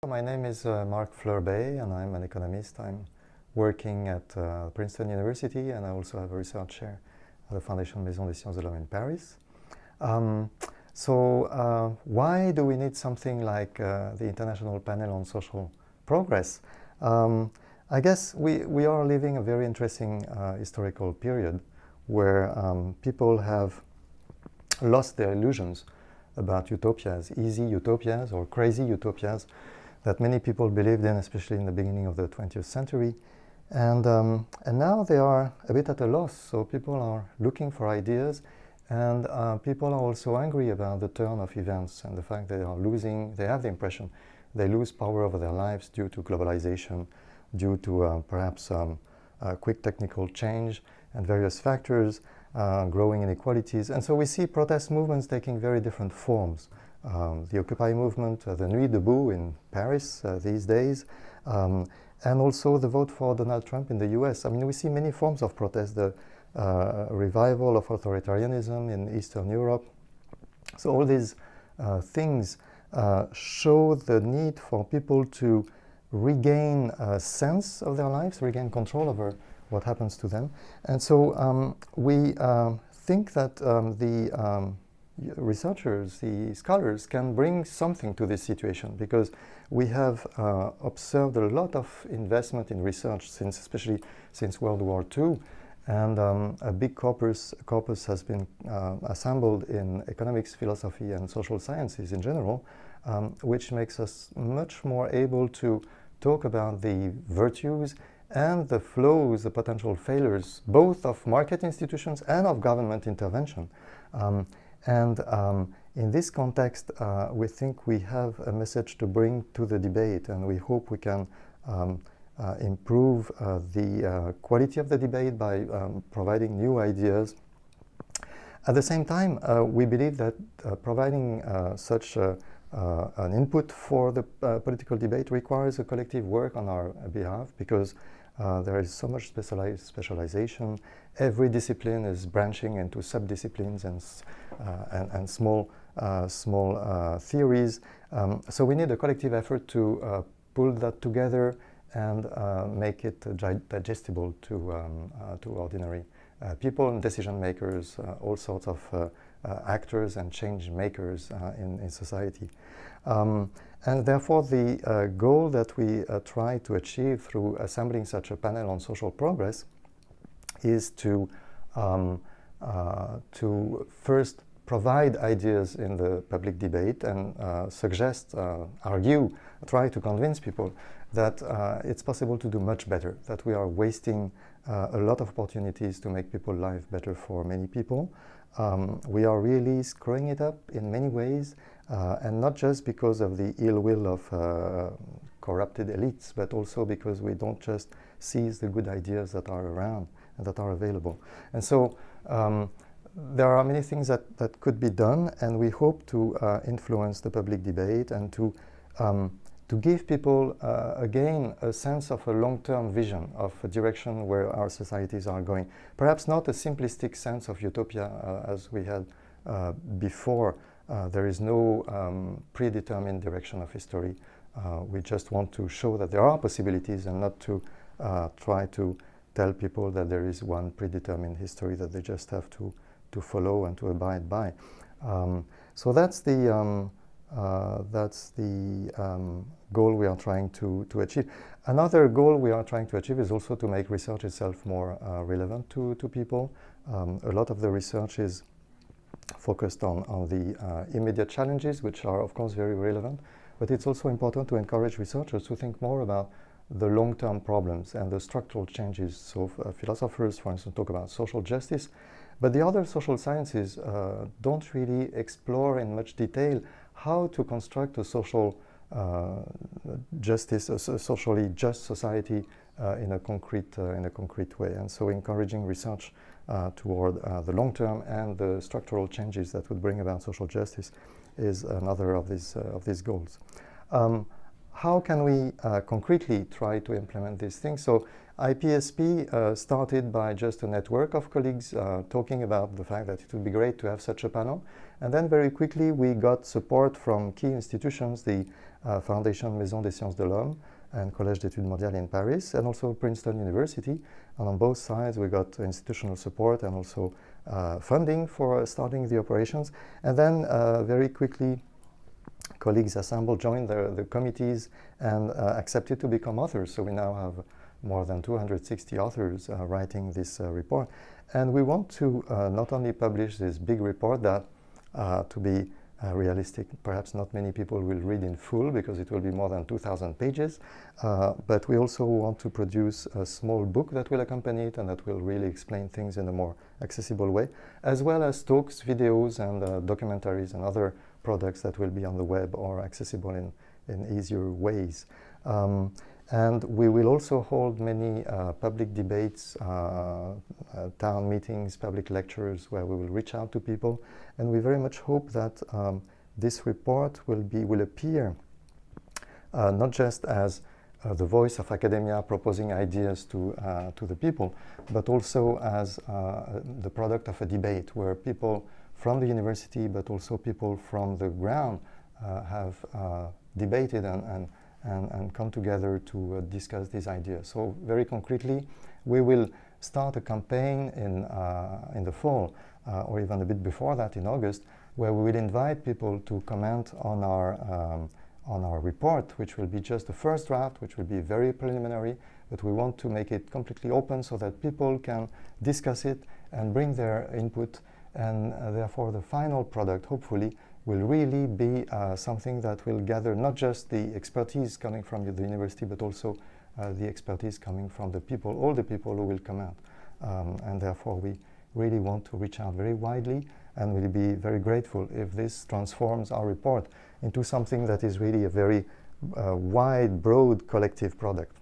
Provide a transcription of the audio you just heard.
My name is Marc Fleurbaey and I'm an economist. I'm working at Princeton University and I also have a research chair at the Fondation Maison des Sciences de l'Homme in Paris. Why do we need something like the International Panel on Social Progress? I guess we are living a very interesting historical period where people have lost their illusions about utopias, easy utopias or crazy utopias that many people believed in, especially in the beginning of the 20th century. And now they are a bit at a loss, so people are looking for ideas, and people are also angry about the turn of events and the fact they have the impression they lose power over their lives due to globalization, due to perhaps quick technical change and various factors, growing inequalities. And so we see protest movements taking very different forms. The Occupy movement, the Nuit debout in Paris these days, and also the vote for Donald Trump in the US. I mean, we see many forms of protest, the revival of authoritarianism in Eastern Europe. So all these things show the need for people to regain a sense of their lives, regain control over what happens to them. And so we think that the researchers, the scholars, can bring something to this situation, because we have observed a lot of investment in research, especially since World War II, and a big corpus has been assembled in economics, philosophy, and social sciences in general, which makes us much more able to talk about the virtues and the flaws, the potential failures, both of market institutions and of government intervention. In this context, we think we have a message to bring to the debate, and we hope we can improve the quality of the debate by providing new ideas. At the same time, we believe that providing such an input for the political debate requires a collective work on our behalf, because there is so much specialization. Every discipline is branching into sub-disciplines and small theories. So we need a collective effort to pull that together and make it digestible to ordinary people and decision makers, all sorts of actors and change makers in society. And therefore, the goal that we try to achieve through assembling such a panel on social progress is to first provide ideas in the public debate and suggest, argue, try to convince people that it's possible to do much better, that we are wasting a lot of opportunities to make people's life better for many people. We are really screwing it up in many ways, and not just because of the ill will of corrupted elites, but also because we don't just seize the good ideas that are around and that are available. And so there are many things that could be done, and we hope to influence the public debate and to give people, again, a sense of a long-term vision of a direction where our societies are going. Perhaps not a simplistic sense of utopia as we had before. There is no predetermined direction of history. We just want to show that there are possibilities, and not to try to tell people that there is one predetermined history that they just have to follow and to abide by. So that's the goal we are trying to achieve. Another goal we are trying to achieve is also to make research itself more relevant to people. A lot of the research is focused on the immediate challenges, which are of course very relevant, but it's also important to encourage researchers to think more about the long-term problems and the structural changes. So philosophers, for instance, talk about social justice, but the other social sciences don't really explore in much detail how to construct a social justice, a socially just society in a concrete way. And so encouraging research toward the long term and the structural changes that would bring about social justice is another of these goals. How can we concretely try to implement these things? So IPSP started by just a network of colleagues talking about the fact that it would be great to have such a panel. And then very quickly we got support from key institutions, the Foundation Maison des Sciences de l'Homme and Collège d'Études Mondiales in Paris, and also Princeton University. And on both sides we got institutional support and also funding for starting the operations. And then very quickly colleagues assembled, joined the committees, and accepted to become authors. So we now have more than 260 authors writing this report. And we want to not only publish this big report that, to be realistic, perhaps not many people will read in full because it will be more than 2,000 pages, but we also want to produce a small book that will accompany it and that will really explain things in a more accessible way, as well as talks, videos, and documentaries and other products that will be on the web or accessible in easier ways. And we will also hold many public debates, town meetings, public lectures, where we will reach out to people. And we very much hope that this report will appear not just as the voice of academia proposing ideas to the people, but also as the product of a debate where people from the university, but also people from the ground have debated and come together to discuss these ideas. So very concretely, we will start a campaign in the fall, or even a bit before that in August, where we will invite people to comment on our report, which will be just the first draft, which will be very preliminary, but we want to make it completely open so that people can discuss it and bring their input, and therefore the final product, hopefully, will really be something that will gather not just the expertise coming from the university, but also the expertise coming from the people, all the people who will comment. And therefore we really want to reach out very widely, and we'll be very grateful if this transforms our report into something that is really a very wide, broad collective product.